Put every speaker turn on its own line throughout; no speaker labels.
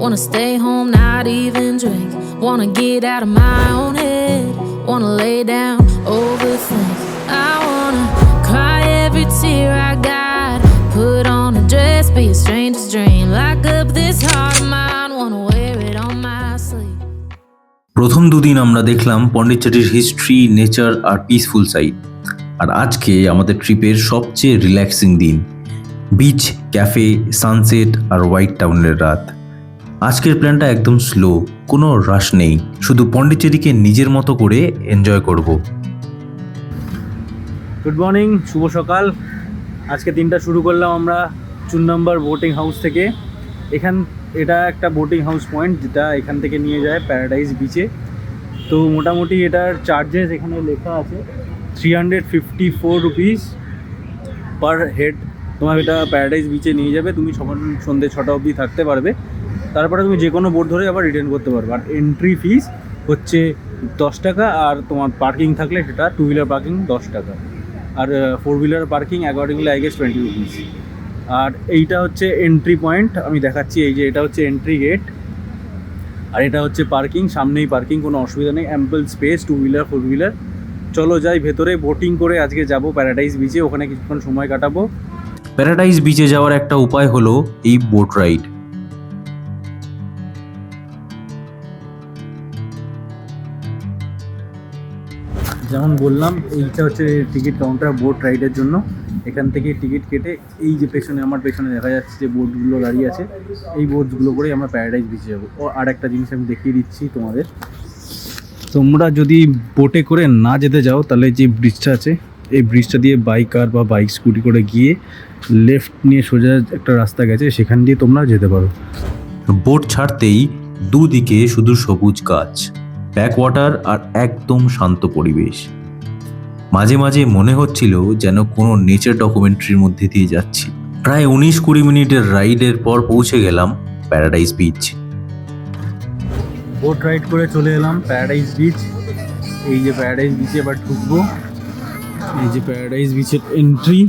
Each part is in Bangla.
Wanna stay home, not even drink. Wanna get out of my own head. Wanna lay down, overthink. I wanna cry every tear I got. Put on a dress, be a stranger's dream. Lock up this heart of mine. Wanna wear it on my sleeve.
প্রথম দুদিন আমরা দেখলাম পন্ডিচেরির হিস্ট্রি, নেচার আর পিসফুল সাইড। আর আজকে আমাদের ট্রিপের সবচেয়ে রিল্যাক্সিং দিন, বিচ, ক্যাফে, সানসেট আর হোয়াইট টাউনের রাত। আজকের প্ল্যানটা একদম স্লো, কোনো রাশ নেই, শুধু পন্ডিচেরিকে নিজের মতো করে এনজয় করব।
গুড মর্নিং, শুভ সকাল। আজকে দিনটা শুরু করলাম আমরা 4 নম্বর বোটিং হাউস থেকে। এটা একটা বোটিং হাউস পয়েন্ট, যেটা এখান থেকে নিয়ে যায় প্যারাডাইস বিচে। তো মোটামুটি এটার চার্জেস এখানে লেখা আছে 354 রুপিস পার হেড। তোমার এটা প্যারাডাইস বিচে নিয়ে যাবে, তুমি সন্ধ্যে 6টা অবধি থাকতে পারবে। তারপরে তুমি যে কোনো বোট ধরে আবার রিটার্ন করতে পারবে। আর এন্ট্রি ফিস হচ্ছে 10 টাকা, আর তোমার পার্কিং থাকলে সেটা 2 হুইলার পার্কিং 10 টাকা, আর 4 wheeler parking accordingly I guess 20 rupees. আর এইটা হচ্ছে এন্ট্রি পয়েন্ট, আমি দেখাচ্ছি। এই যে এটা হচ্ছে এন্ট্রি গেট, আর এটা হচ্ছে পার্কিং। সামনেই পার্কিং, কোনো অসুবিধা নেই, অ্যাম্পল স্পেস, 2 হুইলার 4 হুইলার। চলো যাই ভেতরে, বোটিং করে আজকে যাব প্যারাডাইস বিচে, ওখানে কিছুক্ষণ সময় কাটাবো।
প্যারাডাইস বিচে যাওয়ার একটা উপায় হলো এই বোট রাইড।
যেমন বললাম, এইটা হচ্ছে টিকিট কাউন্টার বোট রাইডের জন্য। এখান থেকে টিকিট কেটে এই যে আমার পেছনে দেখা যাচ্ছে যে বোটগুলো দাঁড়িয়ে আছে, এই বোটগুলো করেই আমরা প্যারাডাইস বিচে যাবো। ও আর একটা জিনিস আমি দেখিয়ে দিচ্ছি তোমাদের, তোমরা যদি বোটে করে না যেতে যাও তাহলে যে ব্রিজটা আছে, এই ব্রিজটা দিয়ে বাইকার বা বাইক স্কুটি করে গিয়ে লেফট নিয়ে সোজা একটা রাস্তা গেছে, সেখান দিয়ে তোমরা যেতে পারো।
বোট ছাড়তেই দুদিকে শুধু সবুজ গাছ, ব্যাকওয়াটার আর একদম শান্ত পরিবেশ। মাঝে মাঝে মনে হচ্ছিল যেন কোনো নেচার ডকুমেন্টারির মধ্যে দিয়ে যাচ্ছি। প্রায় 19-20 মিনিটের রাইডের পর পৌঁছে গেলাম প্যারাডাইস বিচ।
বোট রাইড করে চলে এলাম প্যারাডাইস বিচ। এই যে প্যারাডাইস বিচে এবার ঢুকবো। এই যে প্যারাডাইস বিচের এন্ট্রি,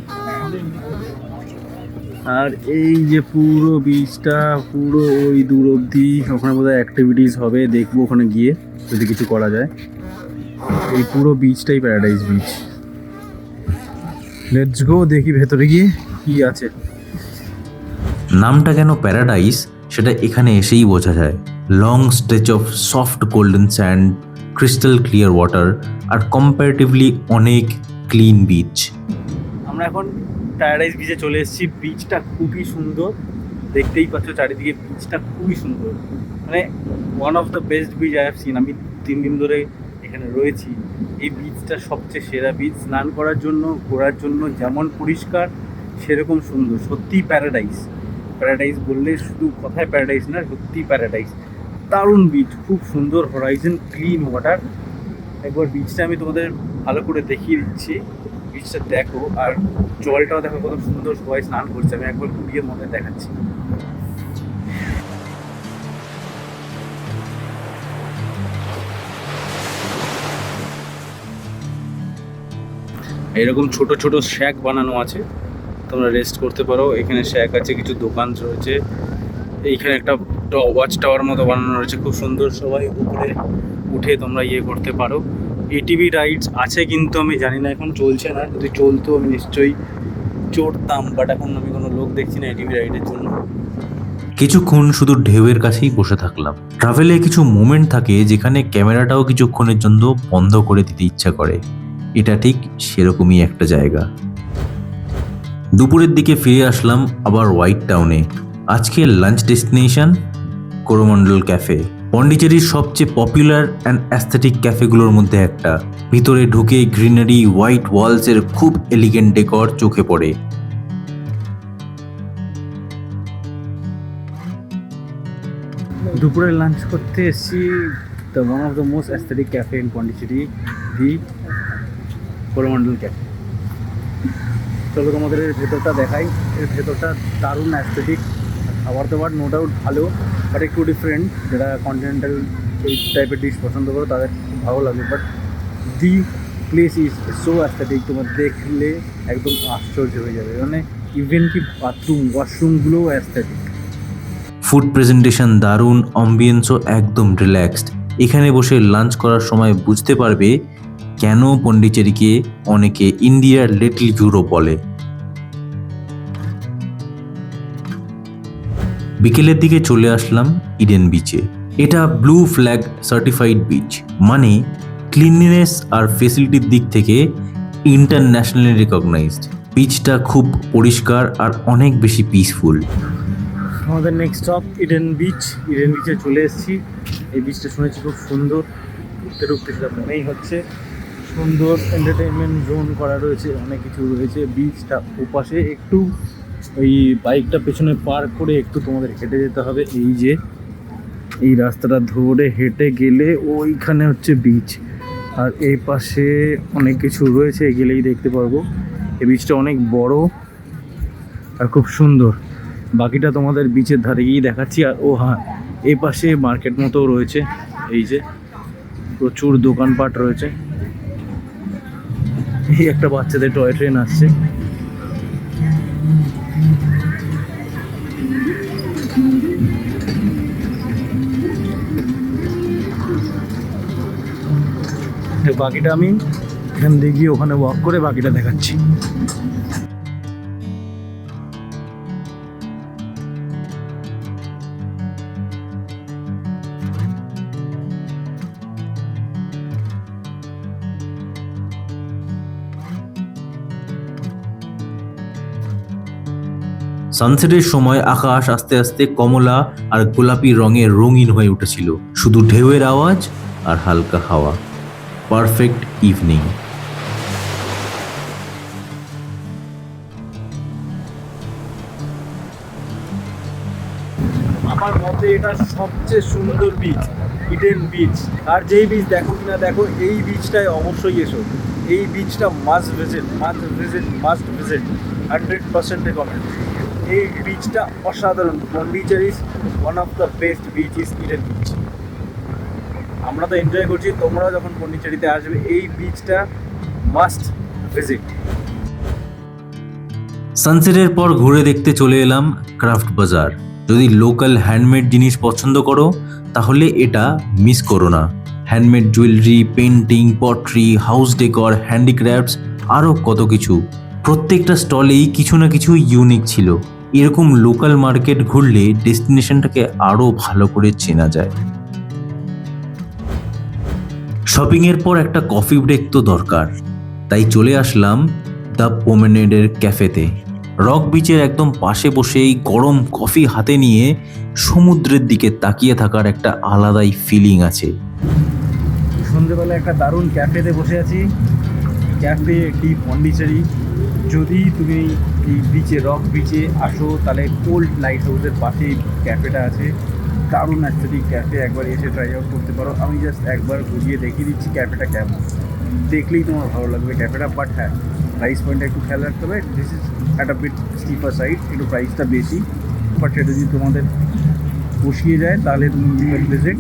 আর এই যে পুরো বিচটা পুরো ওই দূর অবধি। ওখানে বোধহয় অ্যাক্টিভিটিস হবে, দেখবো ওখানে গিয়ে যদি কিছু করা যায়। এই পুরো বিচটাই প্যারাডাইস বিচ। লেটস গো, দেখি ভেতরে গিয়ে কি আছে।
নামটা কেন প্যারাডাইস সেটা এখানে এসেই বোঝা যায়। Long stretch of soft golden sand, crystal clear water আর কম্পারেটিভলি অনেক ক্লিন বিচ।
আমরা এখন প্যারাডাইস বিচে চলে এসেছি। বিচটা খুবই সুন্দর, দেখতেই পাচ্ছ চারিদিকে বিচটা খুবই সুন্দর, মানে one of the best beach I have seen. আমি 3 দিন ধরে এখানে রয়েছি। এই বিচটা সবচেয়ে সেরা বিচ, স্নান করার জন্য, ঘোরার জন্য যেমন পরিষ্কার সেরকম সুন্দর। সত্যিই প্যারাডাইস। প্যারাডাইস বললে শুধু কথায় প্যারাডাইস না, সত্যিই প্যারাডাইস। দারুণ বিচ, খুব সুন্দর হরাইজন, ক্লিন ওয়াটার। একবার বিচটা আমি তোমাদের ভালো করে দেখিয়ে দিচ্ছি। বিচটা দেখো, আর জলটাও দেখো কত সুন্দর, সবাই স্নান করছে। আমি একবার ঘুরিয়ে মনে দেখাচ্ছি। এরকম ছোট ছোট শ্যাক বানানো আছে, তোমরা রেস্ট করতে পারো। এখানে শ্যাক আছে, কিছু দোকান রয়েছে। এইখানে একটা ওয়াচ টাওয়ার মতো বানানো রয়েছে, খুব সুন্দর। সবাই উপরে উঠে তোমরা করতে পারো। এটিভি রাইডস আছে, কিন্তু আমি জানি না এখন চলছে না। যদি চলতো আমি নিশ্চয়ই চড়তাম, বাট এখন আমি কোনো লোক দেখছি না এটিভি রাইডের জন্য।
কিছুক্ষণ শুধু ঢেউয়ের কাছেই বসে থাকলাম। ট্রাভেলে কিছু মোমেন্ট থাকে যেখানে ক্যামেরাটাও কিছুক্ষণের জন্য বন্ধ করে দিতে ইচ্ছা করে। এটা ঠিক সেরকমই একটা জায়গা। দুপুরের দিকে ফিরে আসলাম আবার হোয়াইট টাউনে। আজকের লাঞ্চ ডেস্টিনেশন করমণ্ডল ক্যাফে, পন্ডিচেরির সবচেয়ে পপুলার অ্যান্ড অ্যাস্থেটিক ক্যাফেগুলোর মধ্যে একটা। ভিতরে ঢুকে গ্রিনারি, হোয়াইট ওয়ালসের খুব এলিগেন্ট ডেকর চোখে পড়ে।
দুপুরে লাঞ্চ করতে এসেছি the one of the most aesthetic cafe in Pondicherry, the Coromandel cafe. চলো তোমাদের এর ভেতরটা দেখাই। এর ভেতরটা দারুণ অ্যাস্থেটিক, খাবার দাবার নো ডাউট ভালো, বাট একটু ডিফারেন্ট। যারা কন্টিনেন্টাল এই টাইপের ডিশ পছন্দ করো তাদের খুব ভালো লাগে। But the place is so aesthetic, তোমার দেখলে একদম আশ্চর্য হয়ে যাবে। মানে ইভেন কি বাথরুম, ওয়াশরুমগুলোও অ্যাস্থেটিক।
ফুড প্রেজেন্টেশন দারুণ, অ্যাম্বিয়েন্সও একদম রিল্যাক্সড। এখানে বসে লাঞ্চ করার সময় বুঝতে পারবে কেন পন্ডিচেরিকে অনেকে ইন্ডিয়ার লিটল ইউরোপ বলে। বিকেলের দিকে চলে আসলাম ইডেন বিচে। এটা ব্লু ফ্ল্যাগ সার্টিফাইড বিচ, মানে ক্লিনলিনেস আর ফেসিলিটির দিক থেকে ইন্টারন্যাশনালি রিকগনাইজড। বিচটা খুব পরিষ্কার আর অনেক বেশি পিসফুল।
আমাদের next stop Eden beach. Eden বিচে চলে এসেছি। এই বিচটা শুনেছি খুব সুন্দর, ঘুরতে ঢুকতে সেটা মনেই হচ্ছে। সুন্দর এন্টারটেনমেন্ট জোন করা রয়েছে, অনেক কিছু রয়েছে। বিচটা ওপাশে একটু ওই বাইকটা পেছনে পার্ক করে একটু তোমাদের হেঁটে যেতে হবে। এই যে এই রাস্তাটা ধরে হেঁটে গেলে ওইখানে হচ্ছে বিচ, আর এই পাশে অনেক কিছু রয়েছে, গেলেই দেখতে পারবো। এই বিচটা অনেক বড় আর খুব সুন্দর। বাকিটা তোমাদের বিচের ধারে গিয়েই দেখাচ্ছি। আর ও হ্যাঁ, এই পাশে মার্কেট মতো রয়েছে, এই যে প্রচুর দোকানপাট রয়েছে। এই একটা বাচ্চাদের টয় ট্রেন আসছে। বাকিটা আমি এখান দিয়ে গিয়ে ওখানে ওয়াক করে বাকিটা দেখাচ্ছি।
সানসেটের সময় আকাশ আস্তে আস্তে কমলা আর গোলাপি রঙে রঙিন হয়ে উঠেছিল, শুধু ঢেউয়ের আওয়াজ আর হালকা হাওয়া। Perfect evening.
আমার মতে এটা সবচেয়ে সুন্দর বিচ, ইডেন বিচ। আর যেই বিচ দেখো কিনা দেখো, এই বিচটায় অবশ্যই এসো। এই বিচটা মাস্ট ভিজিট 100% রেকমেন্ড। এই বিচটা অসাধারণ। Pondicherry's one of the best beach is Eden beach. আমরা তো এনজয় করছি, তোমরা যখন পন্ডিচেরিতে আসবে এই বিচটা মাস্ট ভিজিট।
সানসেটের পর ঘুরে দেখতে চলে এলাম ক্রাফট বাজার। যদি লোকাল হ্যান্ডমেড জিনিস পছন্দ করো তাহলে এটা মিস করো না। Handmade jewellery, painting, pottery, house decor, handicrafts, আরও কত কিছু। প্রত্যেকটা স্টলেই কিছু না কিছু ইউনিক ছিল। এরকম লোকাল মার্কেট ঘুরলে ডেস্টিনেশনটাকে আরও ভালো করে চেনা যায়। শপিংয়ের পর একটা কফি ব্রেক তো দরকার, তাই চলে আসলাম দ্য প্রমেনেডের ক্যাফেতে। রক বিচের একদম পাশে বসেই গরম কফি হাতে নিয়ে সমুদ্রের দিকে তাকিয়ে থাকার একটা আলাদাই ফিলিং আছে।
সন্ধ্যেবেলা একটা দারুণ ক্যাফেতে বসে আছি। Cafe D Pondicherry. যদি তুমি এই বিচে, রক বিচে আসো তাহলে কোল্ড লাইট হাউসের পাশেই ক্যাফেটা আছে। দারুণ অ্যাকচুয়ালি ক্যাফে, একবার এসে ট্রাই আউট করতে পারো। আমি জাস্ট একবার ঘুরিয়ে দেখিয়ে দিচ্ছি ক্যাফেটা কেমন, দেখলেই তোমার ভালো লাগবে ক্যাফেটা। বাট হ্যাঁ, প্রাইস পয়েন্টটা একটু খেয়াল রাখতে হবে। This is at a bit steeper side, একটু প্রাইসটা বেশি। বাট সেটা যদি তোমাদের পুষিয়ে যায় তাহলে তুমি ভিজিট।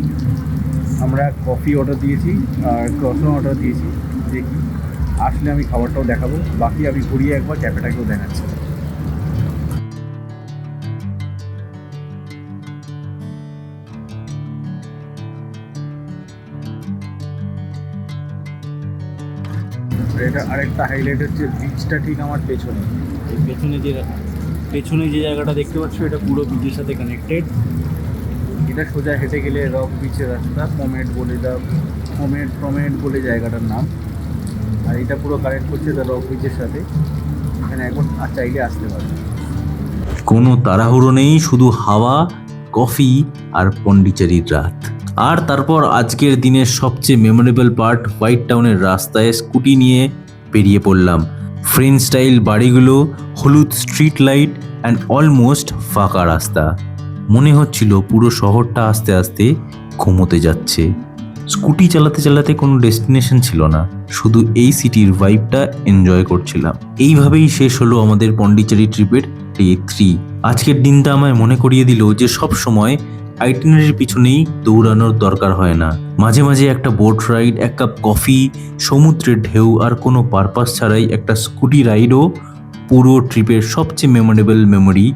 আমরা কফি অর্ডার দিয়েছি আর ক্রসন অর্ডার দিয়েছি। দেখি আসলে আমি খাবারটাও দেখাবো, বাকি আমি ঘুরিয়ে একবার ক্যাফেটাকেও দেখাচ্ছি। এটা আরেকটা হাইলাইট হচ্ছে বিচটা ঠিক আমার পেছনে। এই পেছনে যে জায়গাটা দেখতে পাচ্ছ এটা পুরো বিচের সাথে কানেক্টেড। এটা সোজা হেঁটে গেলে রক বিচের রাস্তা, প্রমেড বলে জায়গাটার নাম। আর এটা পুরো কানেক্ট করছে দ্য রক বিচের সাথে। এখানে এখন চাইলে আসতে পারবে।
কোনো তাড়াহুড়ো নেই, শুধু হাওয়া, কফি আর পন্ডিচেরির রাত। আর তারপর আজকের দিনের সবচেয়ে মেমোরেবল পার্ট, হোয়াইট টাউনের রাস্তায় স্কুটি নিয়ে বেরিয়ে পড়লাম। ফ্রেঞ্চ স্টাইল বাড়িগুলো, হলুদ স্ট্রিট লাইট অ্যান্ড অলমোস্ট ফাঁকা রাস্তা। মনে হচ্ছিল পুরো শহরটা আস্তে আস্তে ঘুমোতে যাচ্ছে। স্কুটি চালাতে চালাতে কোনো ডেস্টিনেশন ছিল না, শুধু এই সিটির ভাইবটা এনজয় করছিলাম। এইভাবেই শেষ হলো আমাদের পন্ডিচেরি ট্রিপের ডে 3। আজকের দিনটা আমায় মনে করিয়ে দিল যে সব সময় আইটিনারির পিছনেই দৌড়ানোর দরকার হয় না। মাঝে মাঝে একটা বোট রাইড, এক কাপ কফি, সমুদ্রের ঢেউ আর কোনো পারপাস ছাড়াই একটা স্কুটি রাইডও পুরো ট্রিপের সবচেয়ে মেমোরেবল মেমোরি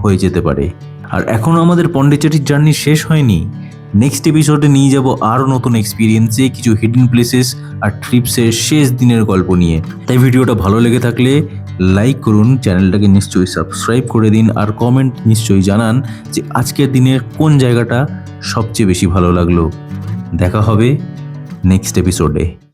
হয়ে যেতে পারে। আর এখনও আমাদের পন্ডিচেরির জার্নি শেষ হয়নি। নেক্সট এপিসোডে নিয়ে যাব আরও নতুন এক্সপিরিয়েন্সে, কিছু হিডেন প্লেসেস আর ট্রিপসের শেষ দিনের গল্প নিয়ে। তাই ভিডিওটা ভালো লেগে থাকলে লাইক করুন, চ্যানেলটাকে নিশ্চয়ই সাবস্ক্রাইব করে দিন, আর কমেন্ট নিশ্চয়ই জানান যে আজকের দিনের কোন জায়গাটা সবচেয়ে বেশি ভালো লাগলো। দেখা হবে নেক্সট এপিসোডে।